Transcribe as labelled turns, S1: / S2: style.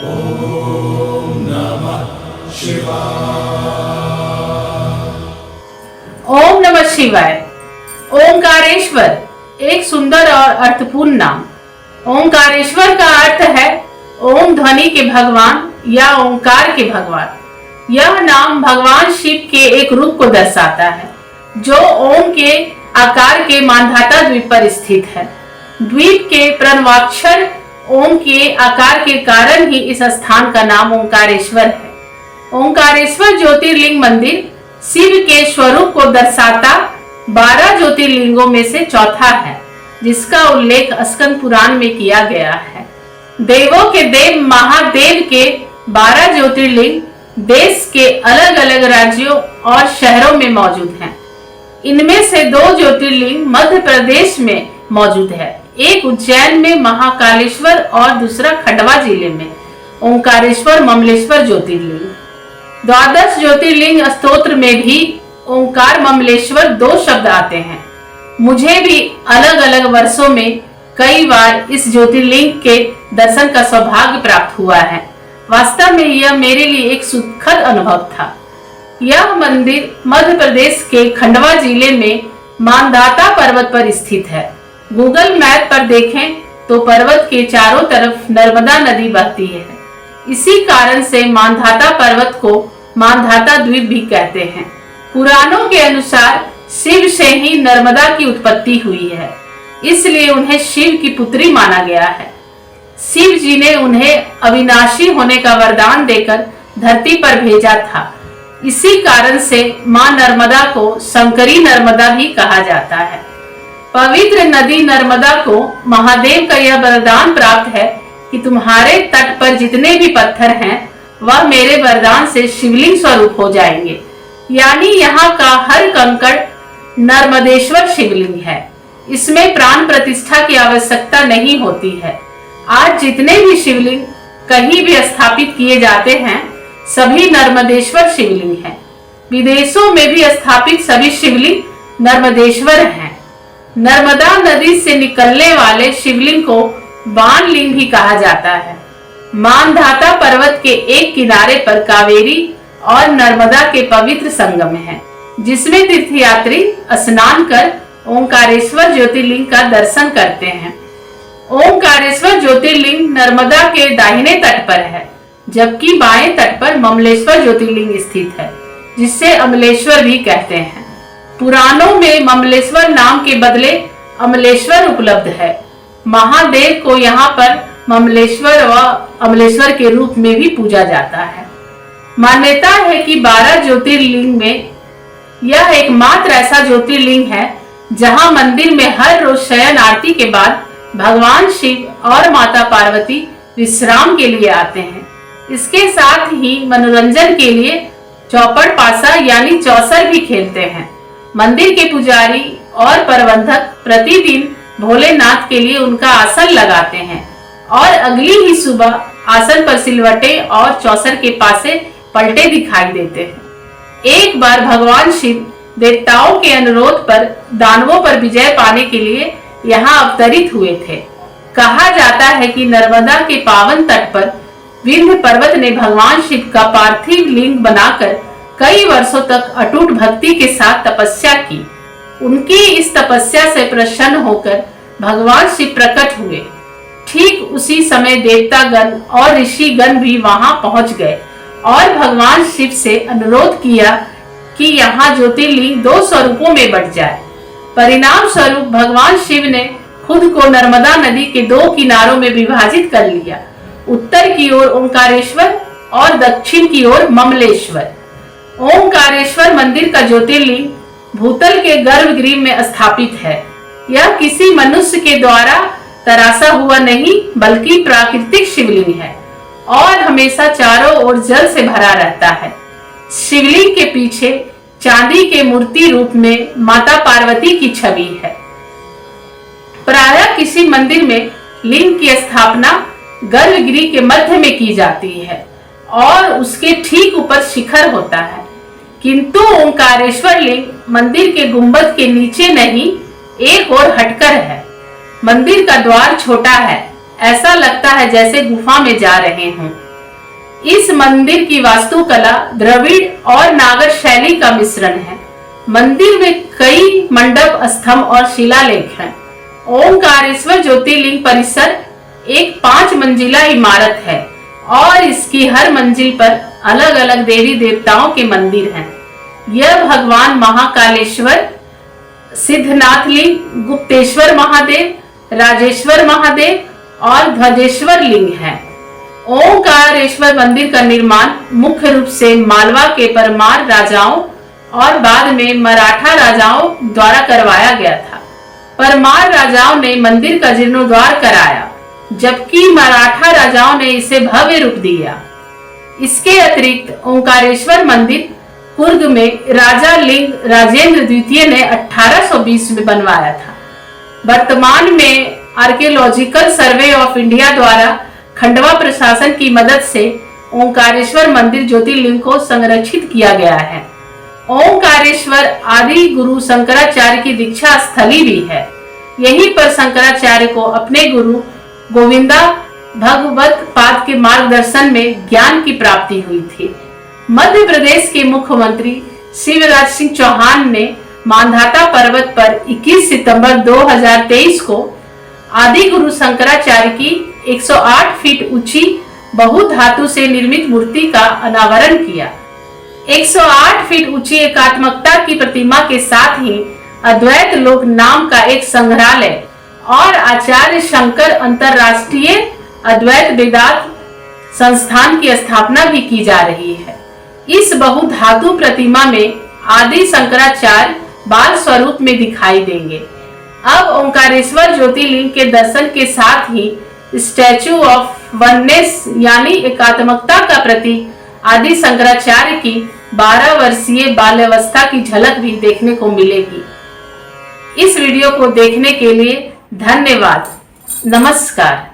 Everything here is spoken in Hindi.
S1: ओम नमः शिवाय।
S2: ओम नमः शिवाय। ओंकारेश्वर एक सुंदर और अर्थपूर्ण नाम। ओंकारेश्वर का अर्थ है ओम ध्वनि के भगवान या ओंकार के भगवान। यह नाम भगवान शिव के एक रूप को दर्शाता है जो ओम के आकार के मांधाता द्वीप पर स्थित है। द्वीप के प्रणवाक्षर ओम के आकार के कारण ही इस स्थान का नाम ओंकारेश्वर है। ओंकारेश्वर ज्योतिर्लिंग मंदिर शिव के स्वरूप को दर्शाता 12 ज्योतिर्लिंगों में से चौथा है, जिसका उल्लेख स्कंद पुराण में किया गया है। देवों के देव महादेव के 12 ज्योतिर्लिंग देश के अलग अलग राज्यों और शहरों में मौजूद हैं। इनमें से 2 ज्योतिर्लिंग मध्य प्रदेश में मौजूद है, एक उज्जैन में महाकालेश्वर और दूसरा खंडवा जिले में ओंकारेश्वर ममलेश्वर ज्योतिर्लिंग। 12 ज्योतिर्लिंग स्तोत्र में भी ओंकार ममलेश्वर 2 शब्द आते हैं। मुझे भी अलग अलग वर्षों में कई बार इस ज्योतिर्लिंग के दर्शन का सौभाग्य प्राप्त हुआ है। वास्तव में यह मेरे लिए एक सुखद अनुभव था। यह मंदिर मध्य प्रदेश के खंडवा जिले में मानधाता पर्वत पर स्थित है। गूगल मैप पर देखें तो पर्वत के चारों तरफ नर्मदा नदी बहती है। इसी कारण से मानधाता पर्वत को मानधाता द्वीप भी कहते हैं। पुराणों के अनुसार शिव से ही नर्मदा की उत्पत्ति हुई है, इसलिए उन्हें शिव की पुत्री माना गया है। शिव जी ने उन्हें अविनाशी होने का वरदान देकर धरती पर भेजा था। इसी कारण से मां नर्मदा को शंकरी नर्मदा भी कहा जाता है। पवित्र नदी नर्मदा को महादेव का यह वरदान प्राप्त है कि तुम्हारे तट पर जितने भी पत्थर हैं वह मेरे वरदान से शिवलिंग स्वरूप हो जाएंगे। यानी यहाँ का हर कंकड़ नर्मदेश्वर शिवलिंग है। इसमें प्राण प्रतिष्ठा की आवश्यकता नहीं होती है। आज जितने भी शिवलिंग कहीं भी स्थापित किए जाते हैं सभी नर्मदेश्वर शिवलिंग हैं। विदेशों में भी स्थापित सभी शिवलिंग नर्मदेश्वर हैं। नर्मदा नदी से निकलने वाले शिवलिंग को बाणलिंग भी कहा जाता है। मानधाता पर्वत के एक किनारे पर कावेरी और नर्मदा के पवित्र संगम है, जिसमें तीर्थयात्री स्नान कर ओंकारेश्वर ज्योतिर्लिंग का दर्शन करते हैं। ओंकारेश्वर ज्योतिर्लिंग नर्मदा के दाहिने तट पर है, जबकि बाएं तट पर ममलेश्वर ज्योतिर्लिंग स्थित है, जिसे अमलेश्वर भी कहते हैं। पुराणों में ममलेश्वर नाम के बदले अमलेश्वर उपलब्ध है। महादेव को यहाँ पर ममलेश्वर व अमलेश्वर के रूप में भी पूजा जाता है। मान्यता है कि 12 ज्योतिर्लिंग में यह एकमात्र ऐसा ज्योतिर्लिंग है जहां मंदिर में हर रोज शयन आरती के बाद भगवान शिव और माता पार्वती विश्राम के लिए आते हैं। इसके साथ ही मनोरंजन के लिए चौपड़ पासा यानी चौसर भी खेलते हैं। मंदिर के पुजारी और प्रबंधक प्रतिदिन भोलेनाथ के लिए उनका आसन लगाते हैं और अगली ही सुबह आसन पर सिलवटे और चौसर के पासे पलटे दिखाई देते हैं। एक बार भगवान शिव देवताओं के अनुरोध पर दानवों पर विजय पाने के लिए यहाँ अवतरित हुए थे। कहा जाता है कि नर्मदा के पावन तट पर विंध्य पर्वत ने भगवान शिव का पार्थिव लिंग बनाकर कई वर्षों तक अटूट भक्ति के साथ तपस्या की। उनकी इस तपस्या से प्रसन्न होकर भगवान शिव प्रकट हुए। ठीक उसी समय देवतागण और ऋषिगण भी वहां पहुंच गए और भगवान शिव से अनुरोध किया कि यहाँ ज्योतिर्लिंग 2 स्वरूपों में बट जाए। परिणाम स्वरूप भगवान शिव ने खुद को नर्मदा नदी के 2 किनारों में विभाजित कर लिया, उत्तर की ओर ओंकारेश्वर और दक्षिण की ओर ममलेश्वर। ओंकारेश्वर मंदिर का ज्योतिर्लिंग भूतल के गर्भगृह में स्थापित है। यह किसी मनुष्य के द्वारा तराशा हुआ नहीं बल्कि प्राकृतिक शिवलिंग है और हमेशा चारों ओर जल से भरा रहता है। शिवलिंग के पीछे चांदी के मूर्ति रूप में माता पार्वती की छवि है। प्रायः किसी मंदिर में लिंग की स्थापना गर्भगृह के मध्य में की जाती है और उसके ठीक ऊपर शिखर होता है, किंतु ओंकारेश्वर लिंग मंदिर के गुंबद के नीचे नहीं एक और हटकर है। मंदिर का द्वार छोटा है, ऐसा लगता है जैसे गुफा में जा रहे हों। इस मंदिर की वास्तुकला द्रविड़ और नागर शैली का मिश्रण है। मंदिर में कई मंडप, स्तंभ और शिलालेख हैं। ओंकारेश्वर ज्योतिर्लिंग परिसर एक 5 मंजिला इमारत है और इसकी हर मंजिल पर अलग अलग देवी देवताओं के मंदिर हैं। यह भगवान महाकालेश्वर, सिद्धनाथ लिंग, गुप्तेश्वर महादेव, राजेश्वर महादेव और ध्वजेश्वर लिंग है। ओंकारेश्वर मंदिर का निर्माण मुख्य रूप से मालवा के परमार राजाओं और बाद में मराठा राजाओं द्वारा करवाया गया था। परमार राजाओं ने मंदिर का जीर्णोद्धार कराया, जबकि मराठा राजाओं ने इसे भव्य रूप दिया। इसके अतिरिक्त ओंकारेश्वर मंदिर कुर्ग में राजा लिंग राजेंद्र द्वितीय ने 1820 में बनवाया था। वर्तमान में आर्कियोलॉजिकल सर्वे ऑफ इंडिया द्वारा खंडवा प्रशासन की मदद से ओंकारेश्वर मंदिर ज्योतिर्लिंग को संरक्षित किया गया है। ओंकारेश्वर आदि गुरु शंकराचार्य की दीक्षा स्थली भी है। यहीं पर शंकराचार्य को अपने गुरु गोविंदा भगवत पाद के मार्गदर्शन में ज्ञान की प्राप्ति हुई थी। मध्य प्रदेश के मुख्यमंत्री शिवराज सिंह चौहान ने मांधाता पर्वत पर 21 सितंबर 2023 को आदि गुरु शंकराचार्य की 108 फीट ऊंची बहुधातु से निर्मित मूर्ति का अनावरण किया। 108 फीट ऊंची एकात्मकता की प्रतिमा के साथ ही अद्वैत लोक नाम का एक संग्रहालय और आचार्य शंकर अंतरराष्ट्रीय अद्वैत वेदांत संस्थान की स्थापना भी की जा रही है। इस बहुधातु प्रतिमा में आदि शंकराचार्य बाल स्वरूप में दिखाई देंगे। अब ओंकारेश्वर ज्योतिर्लिंग के दर्शन के साथ ही स्टैचू ऑफ वननेस यानी एकात्मकता का प्रतीक आदि शंकराचार्य की 12 वर्षीय बाल्यावस्था की झलक भी देखने को मिलेगी। इस वीडियो को देखने के लिए धन्यवाद। नमस्कार।